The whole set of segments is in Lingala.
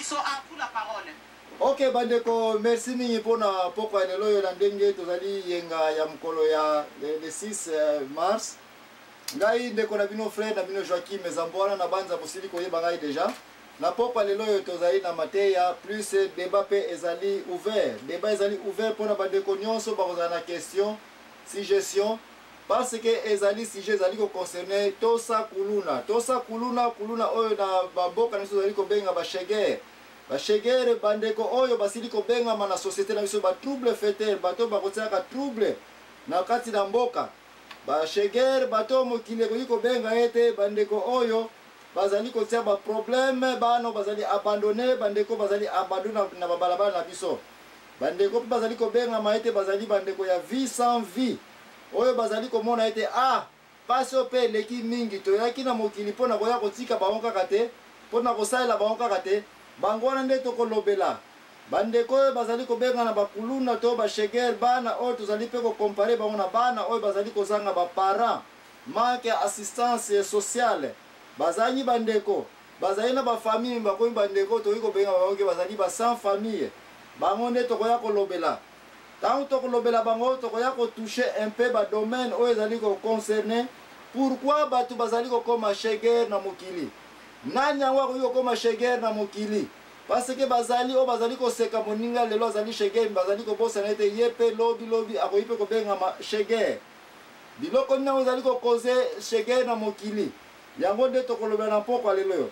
biso a pour la parole. Ok bandeko, merci mingi pona poko lelo yo na ndenge tozali yenga ya mkolo ya le 6 mars. Ngai ndeko na bino frère na bino Joachim Zambwana na banza bosili koyeba ngai déjà. Na poko lelo yo tozali na mateya plus débat pe ezali ouvert. Débat ezali ouvert pona bandeko nyonso bakozala na question, suggestion parce que ezali sujet ezali ko concerner tosa kuluna. Tosa kuluna oyo na bamboka na ezali ko benga ba shegere. Bashegere bandeko oyo basili ko benga na société na biso ba trouble fatal bato bakotiaka trouble na kati na mboka. Bashegere bato mokile ko benga ete bandeko oyo bazali kotia ba problème bano bazali abandonné bandeko bazali abandonné na babalabala na biso. Bandeko bazali ko benga maete bazali bandeko ya vie sans vie. Oyo bazali ko mona ete paso pe leki mingi to yaki na mokili pona koya kotika baonka kate pona kosalela baonka kate. Bangwana nde tokolobela bandeko bazali kobenga na bakuluna to bashegere bana oyo tozali pe ko comparer bango na bana oyo bazali kozanga ba parents manque assistance sociale bazali bandeko bazali na ba famille bakoyi bandeko toyi kobenga bango bazali ba sans famille bango nde tokoya kolobela tant tokolobela bango tokoya ko toucher un peu ba domaine oyo ezali ko concerner pourquoi batu bazali ko koma shegere na mokili. Nani yango akoki koma shegere na mokili parce que bazali o bazali ko seka moninga lelo azali shegere bazali ko bosa na ete yepe lobi akoki pe ko benga ma shegere biloko nina bazali ko cause shegere na mokili yango nde tokolobela na poko lelo yo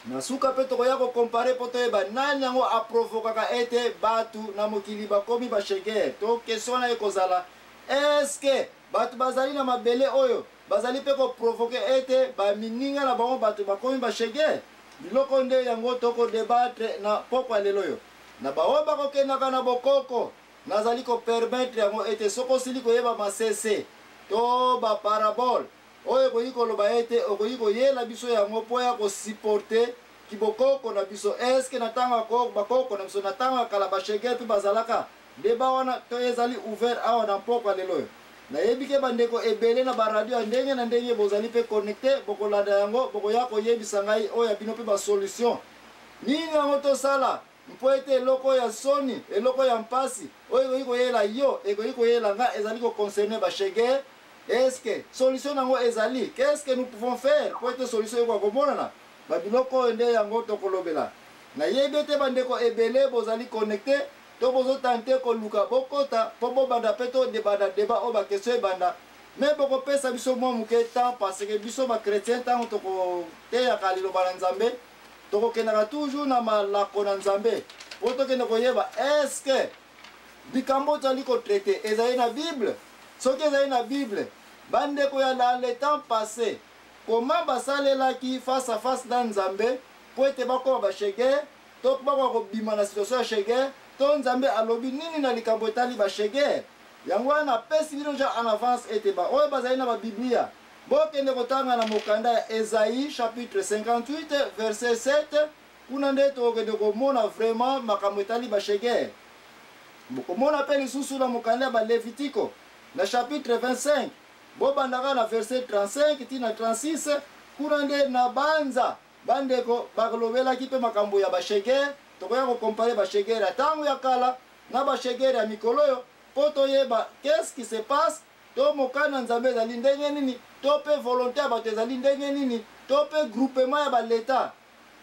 na suka pe tokoya ko comparer poto eba nani yango aprovokaka ete batu na mokili bakomi ba shegere to question na ekozala est-ce que batu bazali na mabele oyo bazali pe ko provoquer ete ba mininga na bango batu bakomi ba shege biloko nde yango toko débattre na poko lelo yo na bawo bako kenaka na bokoko nazali ko permettre yango ete soko sili ko yeba masese to ba parabole oyo ko yikoloba ete okoyiko yela biso yango po ya ko supporter kibokoko na biso est-ce que natanga ko bakoko na biso natanga kala ba shege pe bazalaka débat wana to ezali ouvert awa na poko lelo yo na yebike bandeko ebele na ba radio ndenge na ndenge bozali pe connecté bokolanda yango bokoya ko yebisa ngai oya bino pe ba solution nini yango to sala mpo ete eloko ya soni eloko ya mpasi oyo iko yela yo iko yela nga ezali ko concerner ba shege est-ce que solution nango ezali qu'est-ce que nous pouvons faire pour ete solution eko komona ba biloko nde yango to kolobela na yebete bandeko ebele bozali connecté to bozo tante ko luka bokota po bobanda peto debanda débat o ba question banda mais boko pesa biso mo muke temps parce que biso ba chrétien temps to ko te ya kalilo bana nzambe to ko kenaka toujours na malako na nzambe po to kende ko yeba est-ce que bikambo tali ko traiter ezali na bible soki ezali na bible bande ko ya dans le temps passé comment basalela ki face à face dans nzambe po ete bako ba shege to bako ko bima na situation ya shege to nzambe alobi nini na likambo etali ba shegere yango wana pesi bino ja en avance ete ba oyo bazali na ba biblia bokende kotanga na mokanda ya Esaïe chapitre 58 verset 7 kuna nde tokende komona vraiment makambo etali ba shegere bokomona pe lisusu na mokanda ya ba Levitiko na chapitre 25 bobandaka na verset 35 tina 36 kuna nde na banza bandeko bakolobelaki pe makambo ya ba shegere tokoya ko comparer ba shegere tango ya kala na ba shegere ya mikolo yo po toyeba qu'est-ce qui se passe to mokana nzambe ezali ndenge nini to pe volonté ya bato ezali ndenge nini to pe groupement ya baleta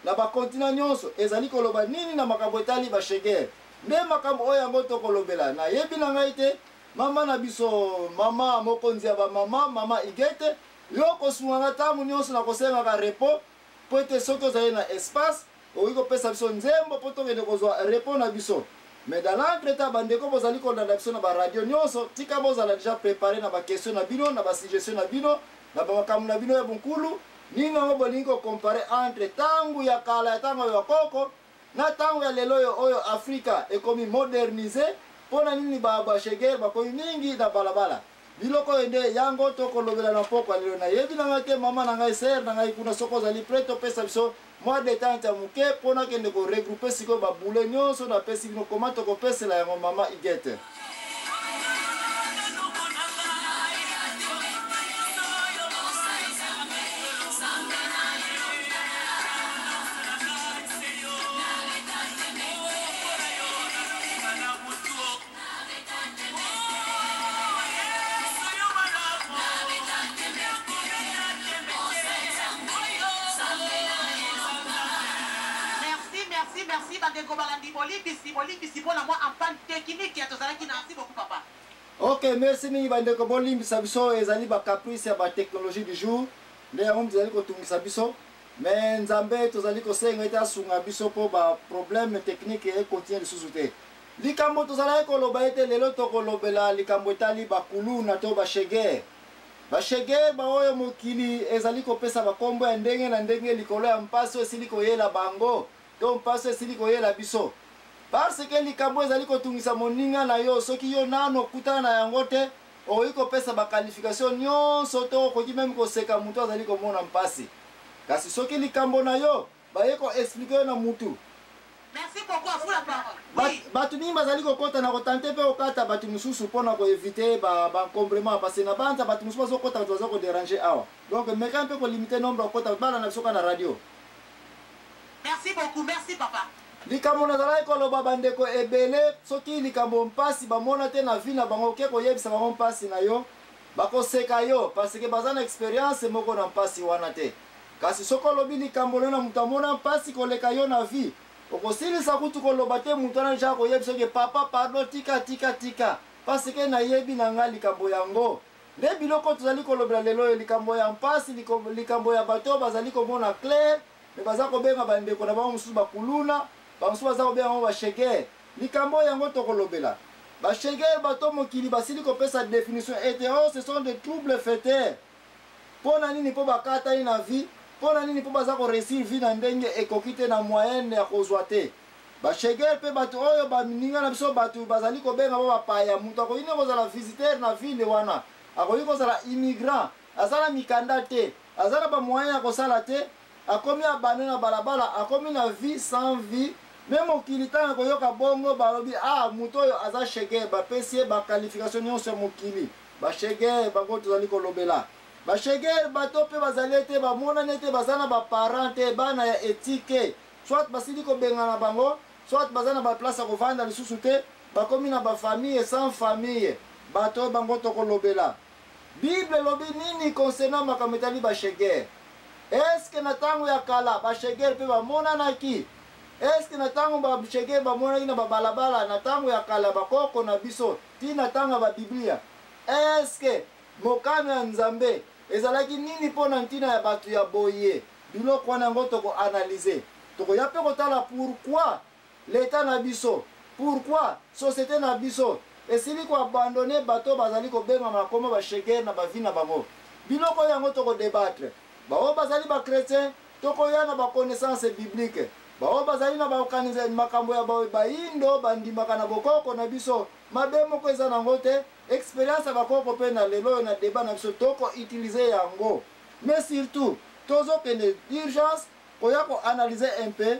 na bakontina nyonso ezali koloba nini na makambo etali ba shegere nde makambo oyo yango tokolobela na yebi na ngai te mama na biso mama mokonzi ya mama igete yo kosunganga ntango nyonso na kosengaka repos po ete soki ozali na espace oyi kopesa biso nzembo po tokende kozwa repos na biso mais dans l'entretemps bandeko bozali kolanda biso na baradio nyonso tika bozala déjà préparé na baquestion na bino na basuggestion na bino na bamakambo na bino ya bonkulu nini yango bolingi kocompare entre ntango ya kala ya ntango ya koko na ntango ya lelo oyo afrika ekomi modernisé mpo na nini bashegere bakomi mingi na balabala biloko oyo nde yango tokolobela na poko lelo nayebi na ngai te mama na ngai ser na ngai kuna soko ozali prêt topesa biso mwa detente ya moke mpo na kende koregroupe sikoyo babule nyonso napesi bino koma tokopesela yango mama igete. merci bandeko balandi bolimbisi mpona mwa ampane technique ya tozalaki na merci beaucoup papa. Ok, merci mingi bandeko bolimbisa biso ezali ba caprice ya ba technologie du jour. Nde yango tozali kotungisa biso. Mais nzambe tozali kosenga ete asunga biso mpo ba problème technique ekontinue lisusu te. Likambo tozalaki koloba ete lelo tokolobela likambo etali bakuluna to bashegere. Bashegere baoyo mokili ezali kopesa bakombo ya ndenge na ndenge likolo ya mpasi esili koyela bango to mpasi esili koyela biso. Parce que likambo ezali kotungisa moninga na yo soki yo nano okutana na yango te okoki kopesa bakalifikation nyonso to okoki meme koseka mutu azali komona mpasi. Kasi soki likambo na yo baye koexplike yo na mutu. Merci beaucoup à vous la parole. Batu mingi bazali kokota na kotante pe okata batu mususu mpona koevite bancombrement parce na banza batu mususu bazokota batu baza kodéranger awa. Donc meka mpe kolimite nombre okota bala na biso na radio. Merci beaucoup, merci papa. Likambo nazalaki koloba bandeko ebele soki likambo mpasi bamona te na vie na bango oke koyebisa bango mpasi na yo bakoseka yo parce que baza na expérience moko na mpasi wana te. Kasi soki olobi likambo lelo na mutu amona mpasi koleka yo na vie okosilisa kutu koloba te mutu wana deja koyebisa ke papa pardon tika parce que nayebi na nga likambo yango. Nde biloko tozali kolobela lelo oyo likambo ya mpasi likambo ya bato bazali komona clair me baza kobenga bandeko na bango mosusu bakuluna bamosusu baza kobenga bango bashegere. Likambo yango tokolobela bashegere bato mokili basili kopesa définition ete oh ce sont des troubles fêtaires. Pona nini po bakatani na vie pona nini po baza koresir vie na ndenge ekoki te na moyenne ya kozwa te. Bashegere mpe bato oyo baninga na biso bato bazali kobenga bo bapaya mutu akoki ne kozala visiteur na ville wana akoki kozala immigrant aza na mikanda te aza na bamoyen ya kosala te akomi abandone na balabala akomi na vie sans vie. Même mokili ntango koyoka bongo balobi ah mutu oyo aza shegere bapesi ye bakalifikation nyonso ya mokili. Bashegere bango tozali kolobela bashegere bato mpe bazali ete bamonani ete baza na baparent te bana ya etike soit basili kobenga na bango soit baza na baplace ya kovanda lisusu te bakomi na bafamille sans famille. Bato bango tokolobela Bible elobi nini concernant makambo etali bashegere. Eske na ntango ya kala bashegere mpe bamonanaki? Eske na ntango bashegere bamonaki na babalabala na ntango ya kala bakoko na biso ti na ntango ya babiblia? Eske mokano ya nzambe ezalaki nini mpona ntina ya bato ya boye? Biloko wana yango tokoanalyse tokoya mpe kotala pourquoi leta na biso pourquoi société na biso esili koabandone bato bazali kobenga makoma bashegere na bavi na bango. Biloko yango tokodebatre bao bazali bakretien tokoya na bakonaissance biblique bao bazali na baokanize makambo ya baindo bandimaka na bokoko na biso mabe moko eza nango te expérience ya bakoko mpe na lelo oyo na débat na biso tokoutilize yango. Mais surtout tozokende d'urgence koya koanalyse un peu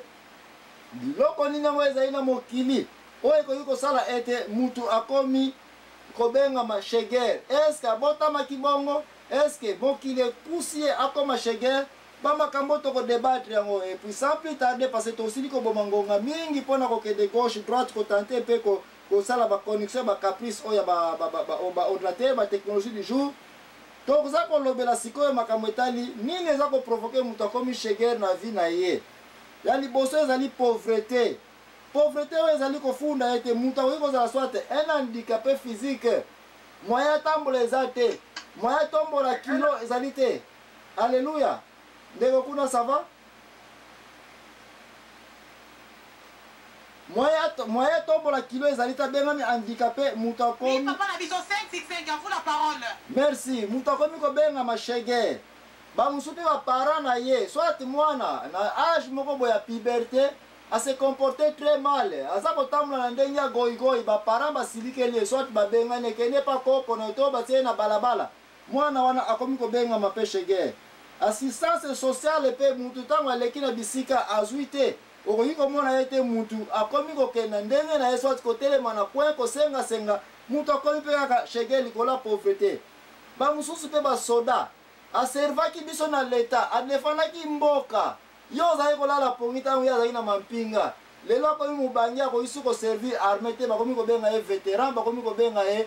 biloko nini yango ezali na mokili oyo ekoki kosala ete mutu akomi kobengama shegere. Eske abotamaki bongo? Eske mokili epusi ye akoma shegere? Bamakambo tokodebatre yango et puis sans plus tarder parce que tosili koboma ngonga mingi mpona kokende gauche droite kotante mpe kosala baconnexion bacaprice oyo baordinateur batechnologie du jour. Tokoza kolobela sikoyo makambo etali nini eza koprovoke mutu akomi shegere na vie na ye. Ya liboso ezali pauvreté. Pauvreté oyo ezali kofunda ete mutu akoki kozala soit un handicapé physique moyen atambola eza te moyen atombola kilo ezali te. Alléluia. Ndeko kuna ça va? Moyen tombola kilo ezali ta bengami handicapé mutu akomi. Oui, papa na biso 565 à vous la parole. Merci. Mutu akomi kobenga mashegere. Bamusu mpe baparent na ye soit mwana na âge moko boya puberté a se comporter très mal aza kotambola na ndenge ya goigoi baparent basilikeli ye soit babengani ekende pa koko na to batie na balabala mwana wana akomi kobengama mpe shegere. Assistance sociale mpe mutu ntango aleki na bisika azwi te okoki komona ye te mutu akomi kokenda ndenge na ye soit kotelema na point kosengasenga mutu akomi mpe kaka shegere likolo ya pauvreté. Bamosusu mpe basoda aservaki biso na leta adefandaki mboka yo ozali kolala pongi ntango ye azali na mampinga lelo akomi mobangi akoki su koservir armé te bakomi kobenga ye vétéran bakomi kobenga ye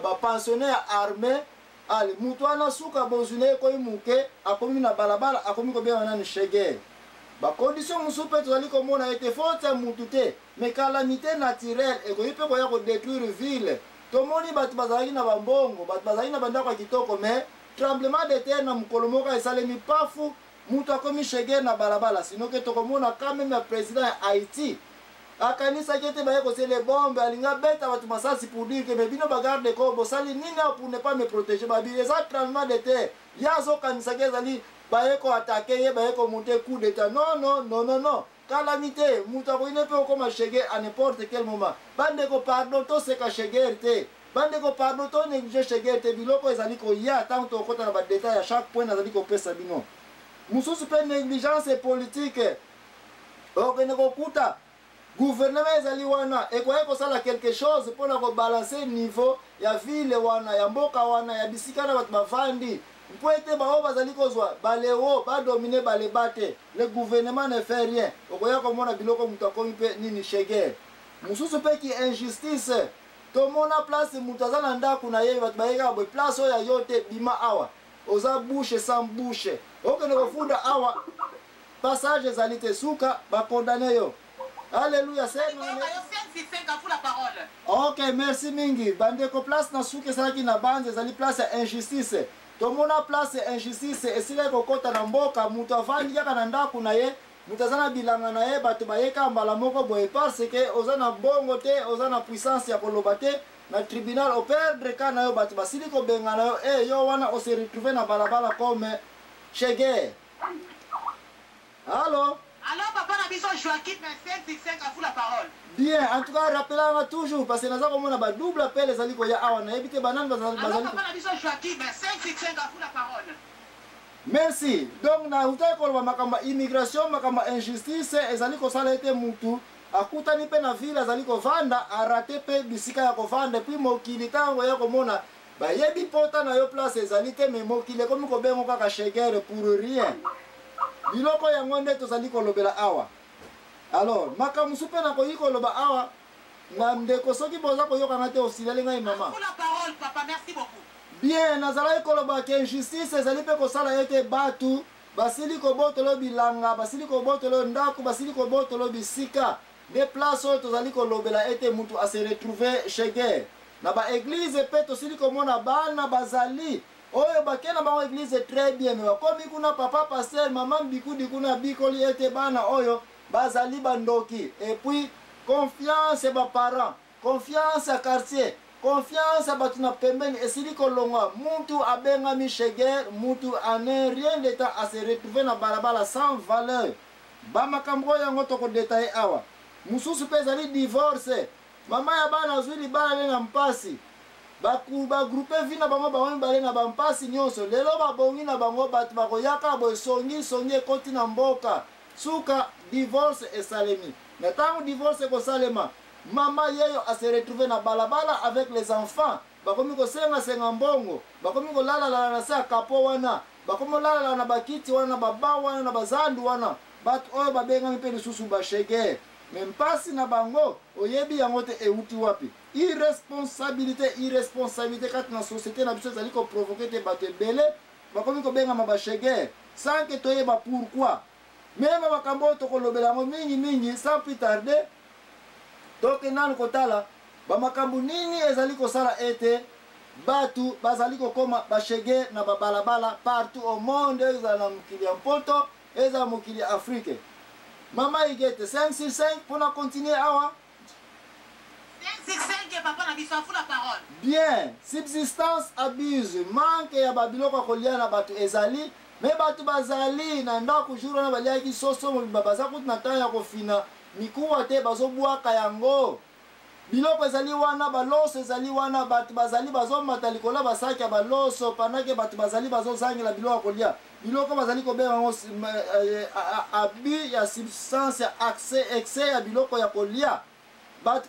bapensionnaire armé. Ale mutu wana suka bozune ekoyi muke akomi na balabala akomi kobenga nani shegere. ba condition mususu pe tozali komona ete faute ya mutu te mais calamité naturelle ekoki mpe koya kodétruire ville. Tomoni bato bazalaki na bambongo, bato bazalaki na bandako ya kitoko, mais tremblement de terre na mokolo moko esalemi pafu mutu akomi shege na balabala. Sino ke tokomona quand même ya président ya Haïti akanisaki ete baye kosele bombe alinga beta bato masasi pour dire que mais bino bagarde ko bosali nini pour ne pas me protéger babi eza tremblement de terre ya azokanisaki ezali baye ko attaquer ye baye ko monter coup d'état. Non, calamité mutu akoki ne mpe okoma shege à n'importe quel moment. Bandeko pardon toseka shege te, bandeko pardon to néglige shege te, biloko ezali koya ntango tokota na badetail ya chaque point nazali kopesa bino. Mususu mpe négligence politique okende kokuta gouvernement ezali wana ekoye kosala quelque chose mpona kobalancer niveau ya ville wana ya mboka wana ya bisika na bato bavandi mpo ete bao bazali kozwa baleo badomine baleba te. Le gouvernement ne fait rien. Okoya komona biloko mutu akomi mpe nini shege. Mususu mpe ki injustice tomona place mutu aza na ndako na ye bato bayeka boye place oyo ya yo te bima awa oza bouche sans bouche okende kofunda awa passage ezali te suka bakondane yo. Alléluia, c'est ok, merci mingi. Bandeko place na suke salaki na banze ezali place ya injustice. Tomona place ya injustice esila kokota na mboka mutu avandi kaka na ndako na ye, mutu aza na bilanga na ye bato bayeka mbala moko boye parce que oza na bongo te, oza na puissance ya koloba te na tribunal operdre ka na yo bato basili kobenga na yo yo wana ose retrouver na balabala comme shege. Allô? Alors, papa, on a besoin de Joachim, mais 5 à vous la parole. Bien, en tout cas, rappelez-moi toujours, parce que nous avons un double appel, les alliés, alors, papa, on a besoin de Joachim, mais 5 à vous la parole. Merci. Donc, na uta ko makamba immigration, makamba injustice, ezali ko sala ete mutu, akutani pe na ville ezali ko vanda, arate pe bisika ya ko vanda, puis mokili tango ya ko mona, ba yebi pota na yo place ezali te, mais mokili komi ko bengo kaka shegere pour rien. Biloko ya ngonde tozali kolobela awa. Alors, makamusu pe na koyi koloba awa, na ndeko soki boza koyoka ngate osilele ngai mama. Pour la parole, papa, merci beaucoup. Bien, nazala koloba ke injustice ezali pe kosala ete batu basili kobotolo bilanga, basili kobotolo ndako, basili kobotolo bisika. De place oyo tozali kolobela ete mutu ase retrouver shege. Na ba église pe tosili komona bana bazali oyo bakena bango église très bien, mais bakomi kuna papa pasteur maman bikudi kuna bikoli ete bana oyo bazali bandoki. Et puis confiance ya baparents, confiance ya quartier, confiance ya batu na pembeni esili kolongwa mutu abengami shege, mutu ane rien de temps à se retrouver na balabala sans valeur. Bamakambo yango toko détailler awa. Mususu pe ezali divorce, mama ya bana zwili bana na mpasi bagroupe vi na bango bango mibale na bampasi nyonso lelo babongi na bango bato bakoyaka boye songi ekoti na mboka suka divorce esalemi. Na ntango divorce ekosalema mama yeyo ase retrouve na balabala avec les enfants, bakomi kosenga mbongo, bakomi kolalala na se ya kapo wana, bakomi kolalala na bakiti wana, baba wana na bazandu wana, bato oyo babengami mpe lisusu bashege. Mais mpasi na bango oyebi yango te euti wapi. Irresponsabilité kati na société na biso ezali koprovoke te bato ebele bakomi kobengama bashege sans que toyeba pourquoi. Meme makambo oyo tokolobela yango mingi sans plus tarder toke nanu kotala bamakambo nini ezali kosala ete batu bazali kokoma bashege na babalabala partout au monde, ezala na mokili ya mpoto, ezala mokili ya Afrique. Mama igete 5 sur 5 pour na continuer awa. 5 sur 5 papa na biso afu la parole. Bien, subsistance abuse, manque ya babiloko kolia na batu ezali, me batu bazali na ndako jour na baliaki soso babaza kutu na temps ya kofina mikuwa te bazobwaka yango. Biloko ezali wana, baloso ezali wana, batu bazali bazomata likola basaki ya baloso panake batu bazali bazozangela biloko kolia. Biloko bazali kobenga ngo abus ya substance ya excès ya biloko ya kolia. Batu